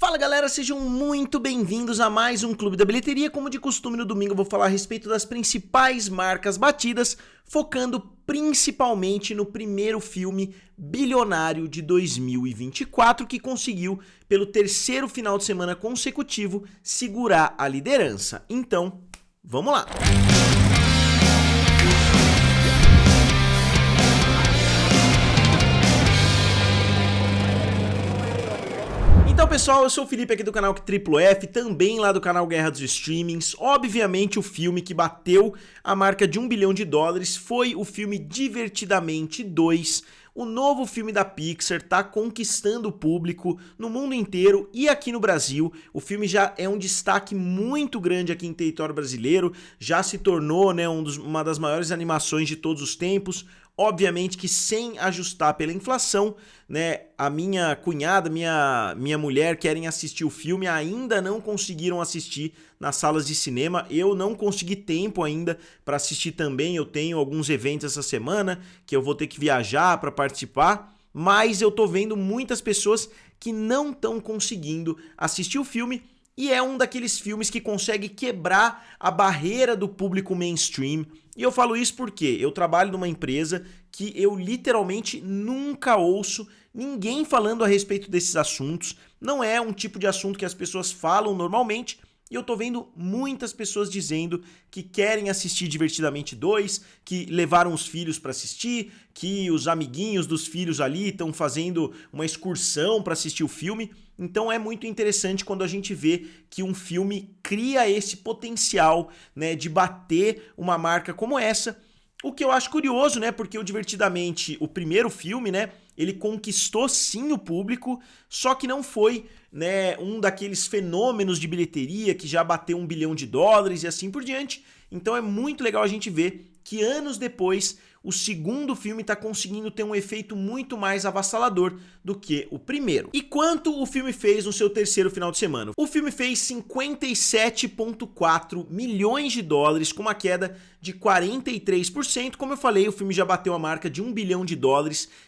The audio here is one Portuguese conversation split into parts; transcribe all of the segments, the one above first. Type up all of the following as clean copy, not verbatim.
Fala galera, sejam muito bem-vindos a mais um Clube da Bilheteria. Como de costume no domingo eu vou falar a respeito das principais marcas batidas, focando principalmente no primeiro filme bilionário de 2024 que conseguiu, pelo terceiro final de semana consecutivo, segurar a liderança. Então, vamos lá! Então pessoal, eu sou o Felipe aqui do canal Triplo F, também lá do canal Guerra dos Streamings. Obviamente o filme que bateu a marca de $1 bilhão foi o filme Divertidamente 2. O novo filme da Pixar tá conquistando o público no mundo inteiro e aqui no Brasil. O filme já é um destaque muito grande aqui em território brasileiro, já se tornou, né, uma das maiores animações de todos os tempos. Obviamente que sem ajustar pela inflação, né? A minha cunhada, minha mulher querem assistir o filme, ainda não conseguiram assistir nas salas de cinema. Eu não consegui tempo ainda para assistir também. Eu tenho alguns eventos essa semana que eu vou ter que viajar para participar, mas eu tô vendo muitas pessoas que não estão conseguindo assistir o filme. E é um daqueles filmes que consegue quebrar a barreira do público mainstream. E eu falo isso porque eu trabalho numa empresa que eu literalmente nunca ouço ninguém falando a respeito desses assuntos. Não é um tipo de assunto que as pessoas falam normalmente. E eu tô vendo muitas pessoas dizendo que querem assistir Divertidamente 2, que levaram os filhos para assistir, que os amiguinhos dos filhos ali estão fazendo uma excursão para assistir o filme. Então é muito interessante quando a gente vê que um filme cria esse potencial, né, de bater uma marca como essa. O que eu acho curioso, né, porque o Divertidamente, o primeiro filme, né, ele conquistou sim o público, só que não foi, né, um daqueles fenômenos de bilheteria que já bateu $1 bilhão e assim por diante. Então é muito legal a gente ver que anos depois o segundo filme está conseguindo ter um efeito muito mais avassalador do que o primeiro. E quanto o filme fez no seu terceiro final de semana? O filme fez $57,4 milhões, com uma queda de 43%. Como eu falei, o filme já bateu a marca de $1 bilhão,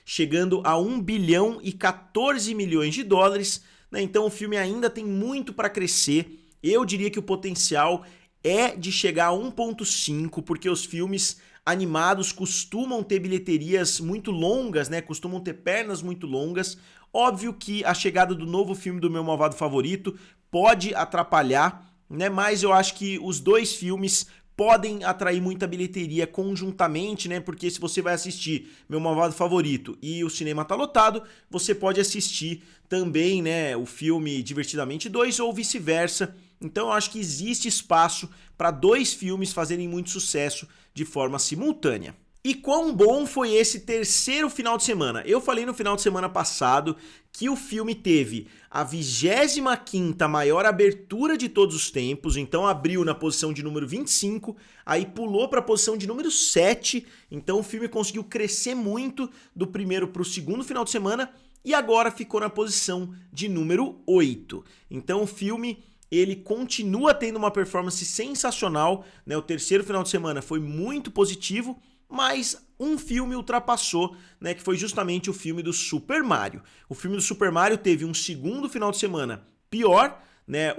chegando a $1 bilhão e 14 milhões de dólares. Então o filme ainda tem muito para crescer. Eu diria que o potencial é de chegar a 1.5, porque os filmes animados costumam ter bilheterias muito longas, né? Costumam ter pernas muito longas. Óbvio que a chegada do novo filme do meu malvado favorito pode atrapalhar, né? Mas eu acho que os dois filmes podem atrair muita bilheteria conjuntamente, né? Porque se você vai assistir Meu Malvado Favorito e o cinema tá lotado, você pode assistir também, né, o filme Divertidamente 2 ou vice-versa. Então eu acho que existe espaço para dois filmes fazerem muito sucesso de forma simultânea. E quão bom foi esse terceiro final de semana? Eu falei no final de semana passado que o filme teve a 25ª maior abertura de todos os tempos, então abriu na posição de número 25, aí pulou para a posição de número 7, então o filme conseguiu crescer muito do primeiro para o segundo final de semana e agora ficou na posição de número 8. Então o filme ele continua tendo uma performance sensacional, né? O terceiro final de semana foi muito positivo, mas um filme ultrapassou, né, que foi justamente o filme do Super Mario. O filme do Super Mario teve um segundo final de semana pior, né?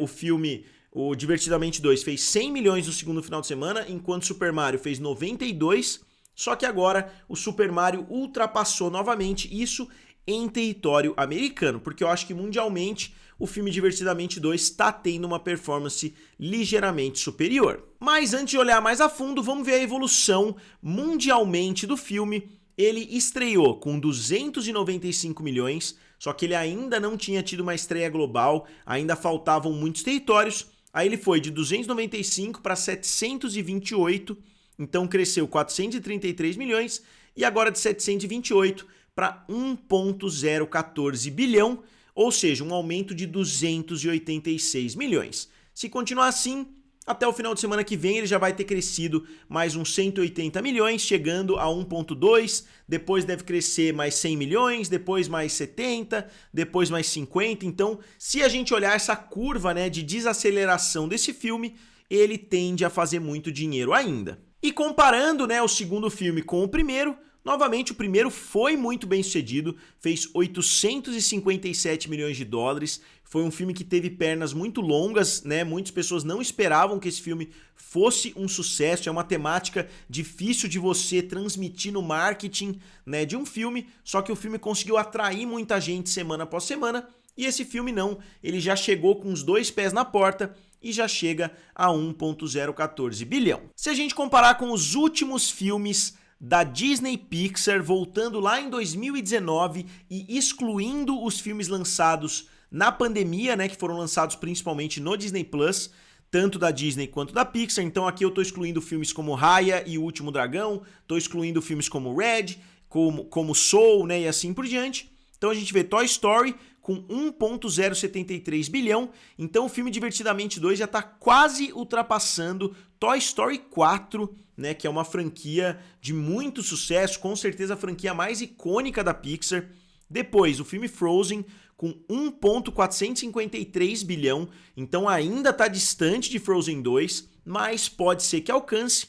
O Divertidamente 2 fez 100 milhões no segundo final de semana, enquanto o Super Mario fez 92, só que agora o Super Mario ultrapassou novamente isso em território americano, porque eu acho que mundialmente o filme Divertidamente 2 está tendo uma performance ligeiramente superior. Mas antes de olhar mais a fundo, vamos ver a evolução mundialmente do filme. Ele estreou com 295 milhões, só que ele ainda não tinha tido uma estreia global, ainda faltavam muitos territórios. Aí ele foi de 295 para 728, então cresceu 433 milhões, e agora de 728 para 1.014 bilhão, ou seja, um aumento de 286 milhões. Se continuar assim, até o final de semana que vem ele já vai ter crescido mais uns 180 milhões, chegando a 1.2, depois deve crescer mais 100 milhões, depois mais 70, depois mais 50. Então, se a gente olhar essa curva, né, de desaceleração desse filme, ele tende a fazer muito dinheiro ainda. E comparando, né, o segundo filme com o primeiro, novamente, o primeiro foi muito bem sucedido, fez 857 milhões de dólares, Foi um filme que teve pernas muito longas, né? Muitas pessoas não esperavam que esse filme fosse um sucesso. É uma temática difícil de você transmitir no marketing, né, de um filme, só que o filme conseguiu atrair muita gente semana após semana, e esse filme não. Ele já chegou com os 2 pés na porta e já chega a 1,014 bilhão. Se a gente comparar com os últimos filmes da Disney Pixar, voltando lá em 2019 e excluindo os filmes lançados na pandemia, né, que foram lançados principalmente no Disney Plus, tanto da Disney quanto da Pixar. Então aqui eu tô excluindo filmes como Raya e o Último Dragão, tô excluindo filmes como Red, como Soul, né, e assim por diante. Então a gente vê Toy Story com 1,073 bilhão, então o filme Divertidamente 2 já está quase ultrapassando Toy Story 4, né, que é uma franquia de muito sucesso, com certeza a franquia mais icônica da Pixar. Depois, o filme Frozen com 1,453 bilhão, então ainda está distante de Frozen 2, mas pode ser que alcance.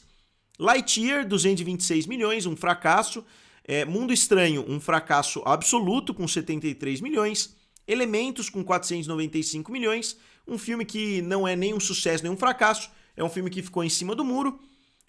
Lightyear, 226 milhões, um fracasso. Mundo Estranho, um fracasso absoluto, com 73 milhões. Elementos, com 495 milhões. Um filme que não é nem um sucesso, nem um fracasso. É um filme que ficou em cima do muro.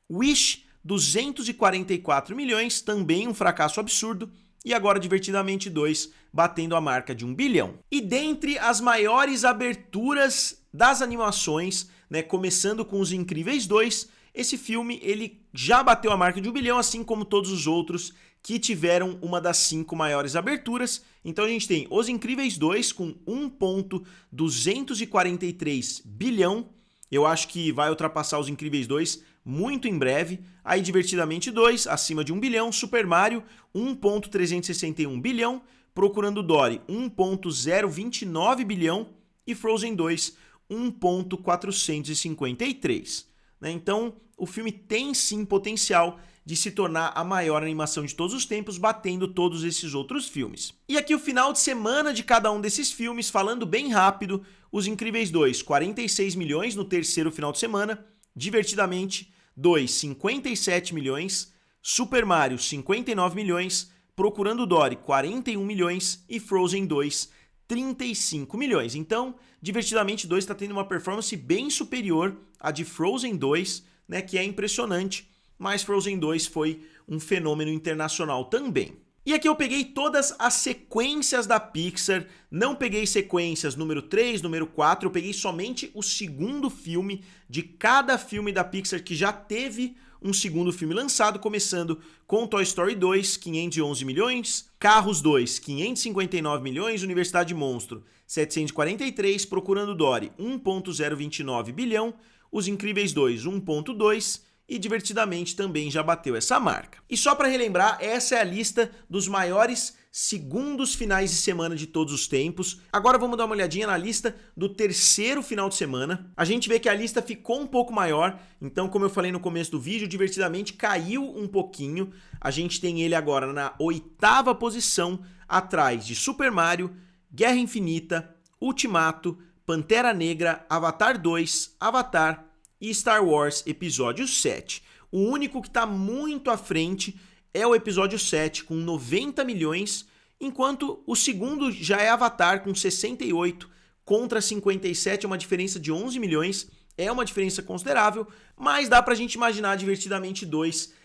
Wish, 244 milhões, também um fracasso absurdo. E agora Divertidamente 2, batendo a marca de 1 bilhão. E dentre as maiores aberturas das animações, né, começando com Os Incríveis 2, esse filme ele já bateu a marca de 1 bilhão, assim como todos os outros que tiveram uma das 5 maiores aberturas. Então a gente tem Os Incríveis 2 com 1,243 bilhão. Eu acho que vai ultrapassar Os Incríveis 2 muito em breve. Aí Divertidamente 2, acima de 1 bilhão. Super Mario, 1,361 bilhão. Procurando Dory, 1,029 bilhão. E Frozen 2, 1,453. Né? Então, o filme tem sim potencial de se tornar a maior animação de todos os tempos, batendo todos esses outros filmes. E aqui o final de semana de cada um desses filmes, falando bem rápido: Os Incríveis 2, 46 milhões no terceiro final de semana. Divertidamente 2, 57 milhões. Super Mario, 59 milhões. Procurando Dory, 41 milhões. E Frozen 2, 35 milhões. Então, Divertidamente 2 está tendo uma performance bem superior à de Frozen 2, né, que é impressionante, mas Frozen 2 foi um fenômeno internacional também. E aqui eu peguei todas as sequências da Pixar, não peguei sequências número 3, número 4, eu peguei somente o segundo filme de cada filme da Pixar que já teve um segundo filme lançado, começando com Toy Story 2, 511 milhões, Carros 2, 559 milhões, Universidade Monstro, 743, Procurando Dory, 1,029 bilhão, Os Incríveis 2, 1,2 e Divertidamente também já bateu essa marca. E só para relembrar, essa é a lista dos maiores segundos finais de semana de todos os tempos. Agora vamos dar uma olhadinha na lista do terceiro final de semana. A gente vê que a lista ficou um pouco maior, então como eu falei no começo do vídeo, Divertidamente caiu um pouquinho. A gente tem ele agora na 8ª posição, atrás de Super Mario, Guerra Infinita, Ultimato, Pantera Negra, Avatar 2, Avatar e Star Wars Episódio 7. O único que está muito à frente é o Episódio 7, com 90 milhões, enquanto o segundo já é Avatar, com 68 contra 57, é uma diferença de 11 milhões, é uma diferença considerável, mas dá pra gente imaginar Divertidamente 2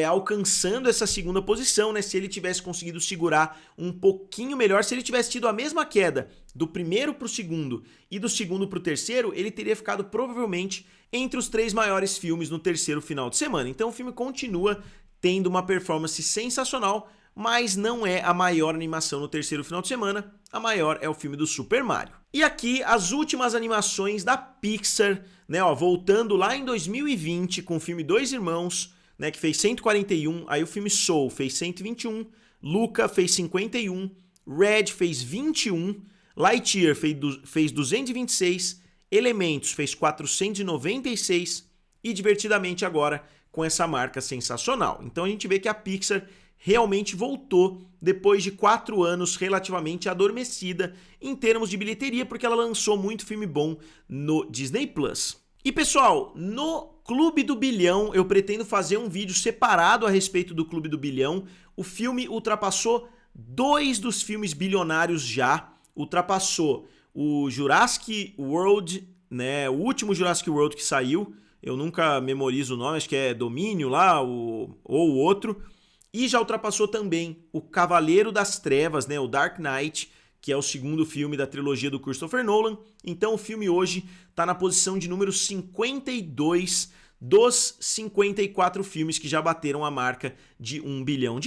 alcançando essa segunda posição, né? Se ele tivesse conseguido segurar um pouquinho melhor, se ele tivesse tido a mesma queda do primeiro para o segundo e do segundo para o terceiro, ele teria ficado provavelmente entre os 3 maiores filmes no terceiro final de semana. Então o filme continua tendo uma performance sensacional, mas não é a maior animação no terceiro final de semana. A maior é o filme do Super Mario. E aqui as últimas animações da Pixar, né? Voltando lá em 2020 com o filme Dois Irmãos, né, que fez 141, aí o filme Soul fez 121, Luca fez 51, Red fez 21, Lightyear fez 226, Elementos fez 496 e Divertidamente agora com essa marca sensacional. Então a gente vê que a Pixar realmente voltou depois de 4 anos relativamente adormecida em termos de bilheteria, porque ela lançou muito filme bom no Disney Plus. E pessoal, no Clube do Bilhão, eu pretendo fazer um vídeo separado a respeito do Clube do Bilhão. O filme ultrapassou 2 dos filmes bilionários já. Ultrapassou o Jurassic World, né, o último Jurassic World que saiu, eu nunca memorizo o nome, acho que é Domínio lá, ou o outro, e já ultrapassou também o Cavaleiro das Trevas, né, o Dark Knight, que é o segundo filme da trilogia do Christopher Nolan. Então o filme hoje está na posição de número 52 dos 54 filmes que já bateram a marca de $1 bilhão.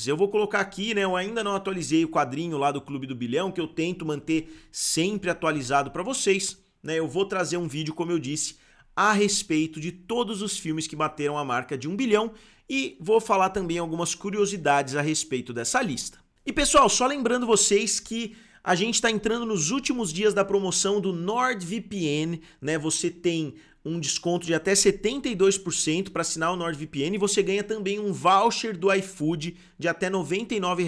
Eu vou colocar aqui, né, eu ainda não atualizei o quadrinho lá do Clube do Bilhão, que eu tento manter sempre atualizado para vocês, né? Eu vou trazer um vídeo, como eu disse, a respeito de todos os filmes que bateram a marca de $1 bilhão e vou falar também algumas curiosidades a respeito dessa lista. E pessoal, só lembrando vocês que a gente está entrando nos últimos dias da promoção do NordVPN, né? Você tem um desconto de até 72% para assinar o NordVPN e você ganha também um voucher do iFood de até R$ 99.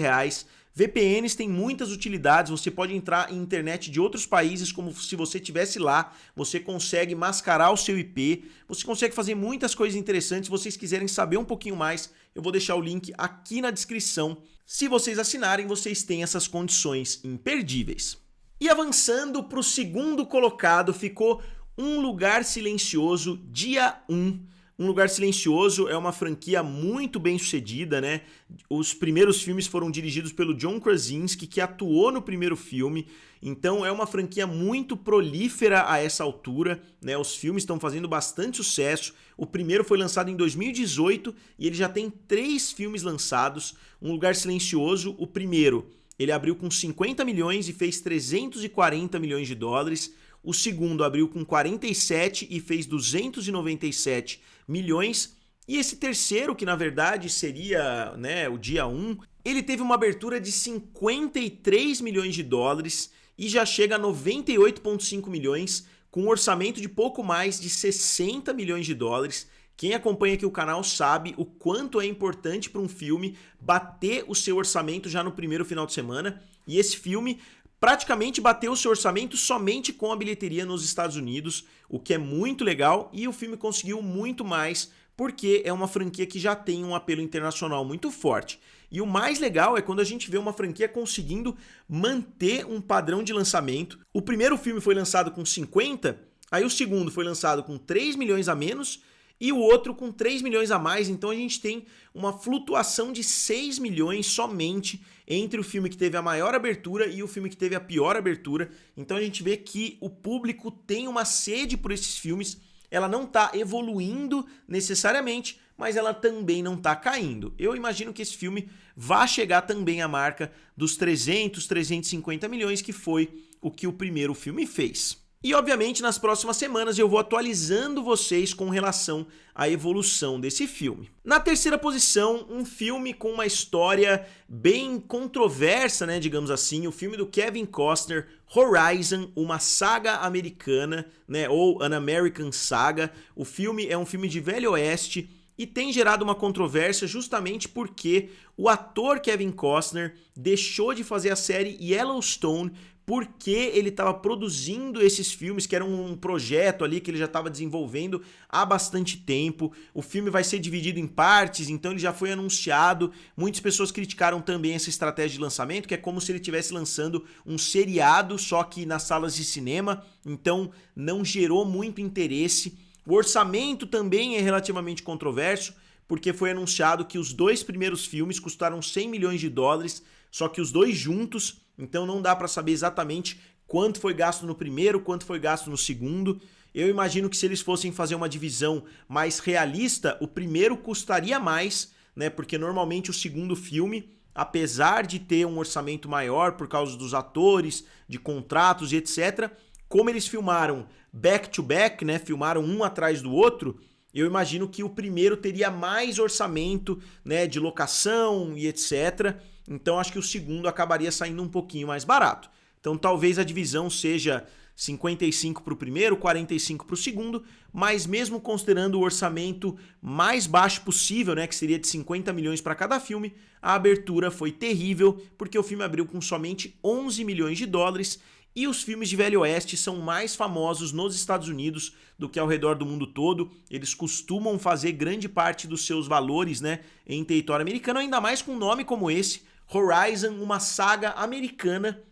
VPNs têm muitas utilidades, você pode entrar em internet de outros países como se você estivesse lá, você consegue mascarar o seu IP, você consegue fazer muitas coisas interessantes. Se vocês quiserem saber um pouquinho mais, eu vou deixar o link aqui na descrição. Se vocês assinarem, vocês têm essas condições imperdíveis. E avançando para o segundo colocado, ficou Um Lugar Silencioso, dia 1. Um Lugar Silencioso é uma franquia muito bem sucedida, né? Os primeiros filmes foram dirigidos pelo John Krasinski, que atuou no primeiro filme, então é uma franquia muito prolífera a essa altura, né? Os filmes estão fazendo bastante sucesso. O primeiro foi lançado em 2018 e ele já tem 3 filmes lançados. Um Lugar Silencioso, o primeiro, ele abriu com 50 milhões e fez 340 milhões de dólares. O segundo abriu com 47 e fez 297 milhões. E esse terceiro, que na verdade seria, né, o dia 1, ele teve uma abertura de 53 milhões de dólares e já chega a 98,5 milhões, com um orçamento de pouco mais de 60 milhões de dólares. Quem acompanha aqui o canal sabe o quanto é importante para um filme bater o seu orçamento já no primeiro final de semana. E esse filme praticamente bateu o seu orçamento somente com a bilheteria nos Estados Unidos, o que é muito legal, e o filme conseguiu muito mais porque é uma franquia que já tem um apelo internacional muito forte. E o mais legal é quando a gente vê uma franquia conseguindo manter um padrão de lançamento. O primeiro filme foi lançado com 50, aí o segundo foi lançado com 3 milhões a menos e o outro com 3 milhões a mais, então a gente tem uma flutuação de 6 milhões somente entre o filme que teve a maior abertura e o filme que teve a pior abertura. Então a gente vê que o público tem uma sede por esses filmes, ela não está evoluindo necessariamente, mas ela também não está caindo. Eu imagino que esse filme vai chegar também à marca dos 300, 350 milhões, que foi o que o primeiro filme fez. E obviamente nas próximas semanas eu vou atualizando vocês com relação à evolução desse filme. Na terceira posição, um filme com uma história bem controversa, né, digamos assim, o filme do Kevin Costner, Horizon, uma saga americana, né, ou An American Saga. O filme é um filme de Velho Oeste e tem gerado uma controvérsia justamente porque o ator Kevin Costner deixou de fazer a série Yellowstone porque ele estava produzindo esses filmes, que era um projeto ali que ele já estava desenvolvendo há bastante tempo. O filme vai ser dividido em partes, então ele já foi anunciado. Muitas pessoas criticaram também essa estratégia de lançamento, que é como se ele estivesse lançando um seriado, só que nas salas de cinema, então não gerou muito interesse. O orçamento também é relativamente controverso, porque foi anunciado que os 2 primeiros filmes custaram 100 milhões de dólares, só que os 2 juntos, então não dá para saber exatamente quanto foi gasto no primeiro, quanto foi gasto no segundo. Eu imagino que se eles fossem fazer uma divisão mais realista, o primeiro custaria mais, né? Porque normalmente o segundo filme, apesar de ter um orçamento maior por causa dos atores, de contratos e etc., como eles filmaram back to back, né? Filmaram um atrás do outro, eu imagino que o primeiro teria mais orçamento, né, de locação e etc. Então acho que o segundo acabaria saindo um pouquinho mais barato. Então talvez a divisão seja 55 para o primeiro, 45 para o segundo, mas mesmo considerando o orçamento mais baixo possível, né, que seria de 50 milhões para cada filme, a abertura foi terrível, porque o filme abriu com somente 11 milhões de dólares. E os filmes de Velho Oeste são mais famosos nos Estados Unidos do que ao redor do mundo todo. Eles costumam fazer grande parte dos seus valores, né, em território americano, ainda mais com um nome como esse, Horizon, uma saga americana,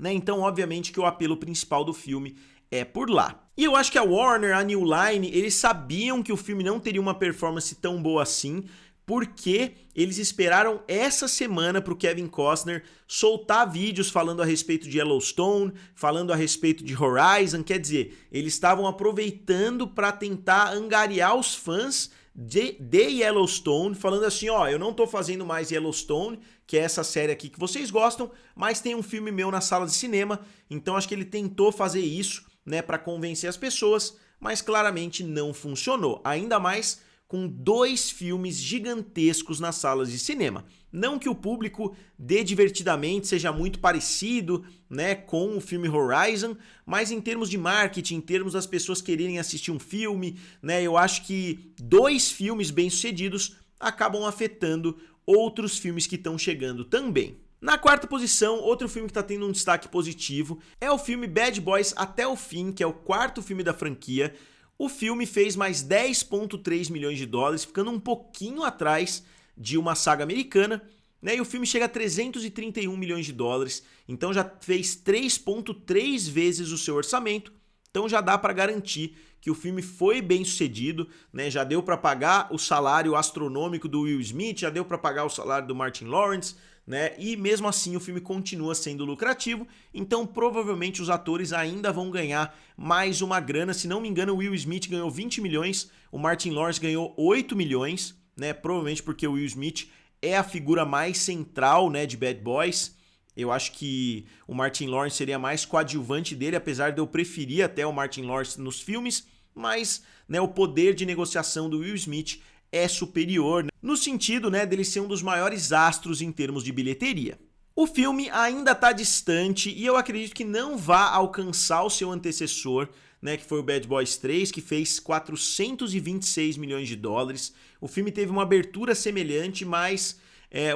né? Então, obviamente que o apelo principal do filme é por lá. E eu acho que a Warner, a New Line, eles sabiam que o filme não teria uma performance tão boa assim, porque eles esperaram essa semana para o Kevin Costner soltar vídeos falando a respeito de Yellowstone, falando a respeito de Horizon, quer dizer, eles estavam aproveitando para tentar angariar os fãs de Yellowstone, falando assim, ó, eu não tô fazendo mais Yellowstone, que é essa série aqui que vocês gostam, mas tem um filme meu na sala de cinema, então acho que ele tentou fazer isso, né, para convencer as pessoas, mas claramente não funcionou, ainda mais com 2 filmes gigantescos nas salas de cinema. Não que o público dê divertidamente seja muito parecido, né, com o filme Horizon, mas em termos de marketing, em termos das pessoas quererem assistir um filme, né, eu acho que 2 filmes bem-sucedidos acabam afetando outros filmes que estão chegando também. Na quarta posição, outro filme que está tendo um destaque positivo é o filme Bad Boys Até o Fim, que é o 4º filme da franquia. O filme fez mais 10,3 milhões de dólares, ficando um pouquinho atrás de uma saga americana, né? E o filme chega a 331 milhões de dólares, então já fez 3,3 vezes o seu orçamento, então já dá para garantir que o filme foi bem sucedido, né? Já deu para pagar o salário astronômico do Will Smith, já deu para pagar o salário do Martin Lawrence, né? E mesmo assim o filme continua sendo lucrativo, então provavelmente os atores ainda vão ganhar mais uma grana. Se não me engano, o Will Smith ganhou 20 milhões, o Martin Lawrence ganhou 8 milhões, né? Provavelmente porque o Will Smith é a figura mais central, né, de Bad Boys. Eu acho que o Martin Lawrence seria mais coadjuvante dele, apesar de eu preferir até o Martin Lawrence nos filmes, mas, né, o poder de negociação do Will Smith é superior, né, no sentido, né, dele ser um dos maiores astros em termos de bilheteria. O filme ainda está distante e eu acredito que não vá alcançar o seu antecessor, né, que foi o Bad Boys 3, que fez 426 milhões de dólares. O filme teve uma abertura semelhante, mas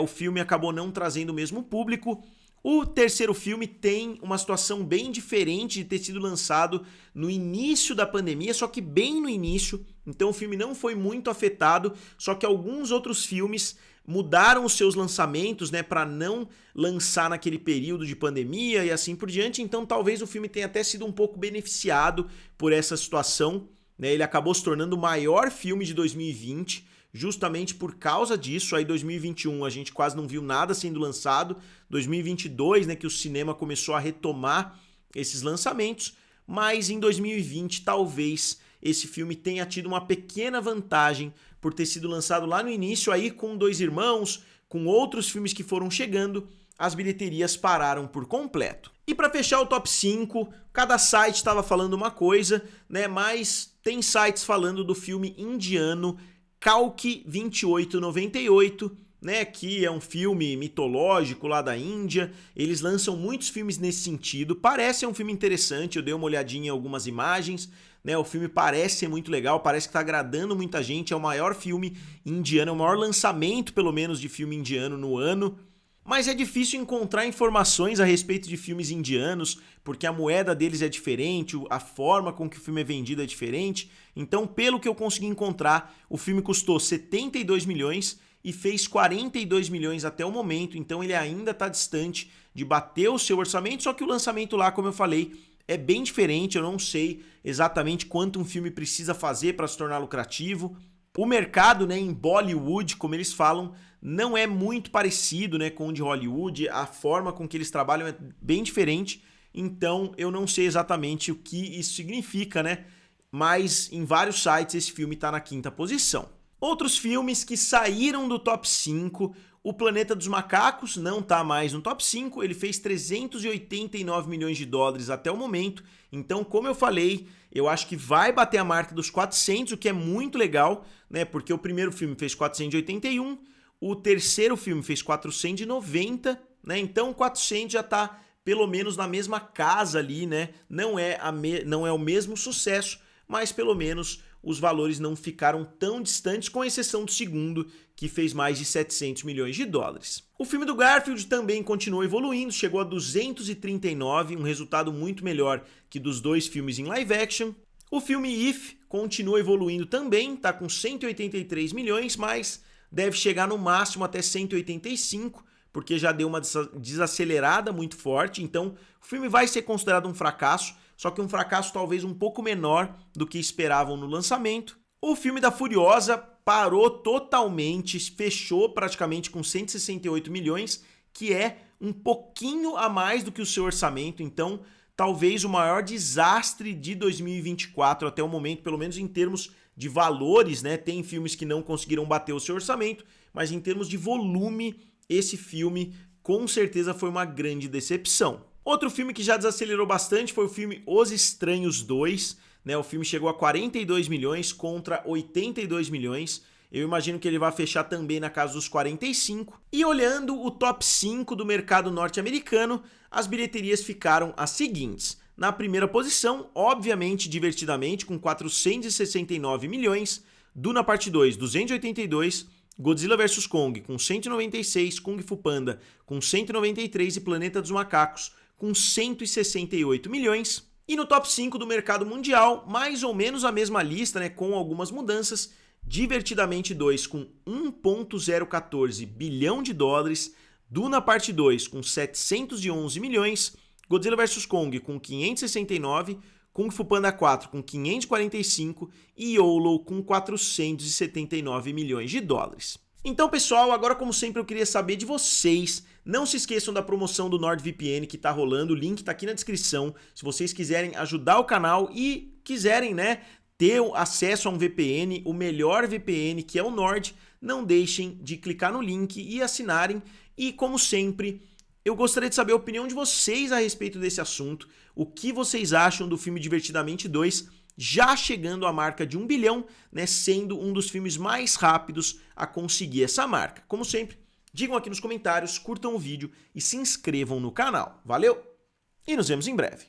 o filme acabou não trazendo o mesmo público. O terceiro filme tem uma situação bem diferente de ter sido lançado no início da pandemia, só que bem no início, então o filme não foi muito afetado, só que alguns outros filmes mudaram os seus lançamentos, né, para não lançar naquele período de pandemia e assim por diante, então talvez o filme tenha até sido um pouco beneficiado por essa situação, né? Ele acabou se tornando o maior filme de 2020, justamente por causa disso. Aí 2021 a gente quase não viu nada sendo lançado, 2022, né, que o cinema começou a retomar esses lançamentos, mas em 2020 talvez esse filme tenha tido uma pequena vantagem por ter sido lançado lá no início, aí com Dois Irmãos, com outros filmes que foram chegando, as bilheterias pararam por completo. E para fechar o top 5, cada site estava falando uma coisa, né, mas tem sites falando do filme indiano Kalki 2898, né, que é um filme mitológico lá da Índia. Eles lançam muitos filmes nesse sentido. Parece um filme interessante, eu dei uma olhadinha em algumas imagens, né? O filme parece ser muito legal, parece que está agradando muita gente. É o maior filme indiano, é o maior lançamento, pelo menos, de filme indiano no ano. Mas é difícil encontrar informações a respeito de filmes indianos, porque a moeda deles é diferente, a forma com que o filme é vendido é diferente. Então, pelo que eu consegui encontrar, o filme custou 72 milhões e fez 42 milhões até o momento. Então, ele ainda está distante de bater o seu orçamento, só que o lançamento lá, como eu falei, é bem diferente. Eu não sei exatamente quanto um filme precisa fazer para se tornar lucrativo. O mercado, né, em Bollywood, como eles falam, não é muito parecido, né, com o de Hollywood. A forma com que eles trabalham é bem diferente. Então, eu não sei exatamente o que isso significa, né? Mas em vários sites esse filme está na 5ª posição. Outros filmes que saíram do top 5, O Planeta dos Macacos não está mais no top 5, ele fez 389 milhões de dólares até o momento. Então, como eu falei, eu acho que vai bater a marca dos 400, o que é muito legal, né? Porque o primeiro filme fez 481, o terceiro filme fez 490, né? Então 400 já está pelo menos na mesma casa ali, né? Não é o mesmo sucesso, mas pelo menos os valores não ficaram tão distantes, com exceção do segundo, que fez mais de 700 milhões de dólares. O filme do Garfield também continuou evoluindo, chegou a 239, um resultado muito melhor que dos 2 filmes em live action. O filme If continua evoluindo também, está com 183 milhões, mas deve chegar no máximo até 185, porque já deu uma desacelerada muito forte, então o filme vai ser considerado um fracasso, só que um fracasso talvez um pouco menor do que esperavam no lançamento. O filme da Furiosa parou totalmente, fechou praticamente com 168 milhões, que é um pouquinho a mais do que o seu orçamento, então talvez o maior desastre de 2024 até o momento, pelo menos em termos de valores, né? Tem filmes que não conseguiram bater o seu orçamento, mas em termos de volume, esse filme com certeza foi uma grande decepção. Outro filme que já desacelerou bastante foi o filme Os Estranhos 2, né? O filme chegou a 42 milhões contra 82 milhões. Eu imagino que ele vai fechar também na casa dos 45. E olhando o top 5 do mercado norte-americano, as bilheterias ficaram as seguintes. Na primeira posição, obviamente, Divertidamente, com 469 milhões. Duna Parte 2, 282. Godzilla vs Kong, com 196. Kung Fu Panda, com 193. E Planeta dos Macacos, com 168 milhões. E no top 5 do mercado mundial, mais ou menos a mesma lista, né, com algumas mudanças. Divertidamente 2 com 1,014 bilhão de dólares, Duna Parte 2 com 711 milhões, Godzilla vs Kong com 569, Kung Fu Panda 4 com 545 e YOLO com 479 milhões de dólares. Então, pessoal, agora como sempre eu queria saber de vocês. Não se esqueçam da promoção do NordVPN que tá rolando, o link tá aqui na descrição. Se vocês quiserem ajudar o canal e quiserem, né, ter acesso a um VPN, o melhor VPN, que é o Nord, não deixem de clicar no link e assinarem. E como sempre, eu gostaria de saber a opinião de vocês a respeito desse assunto. O que vocês acham do filme Divertidamente 2, já chegando à marca de 1 bilhão, né, sendo um dos filmes mais rápidos a conseguir essa marca. Como sempre, digam aqui nos comentários, curtam o vídeo e se inscrevam no canal. Valeu e nos vemos em breve.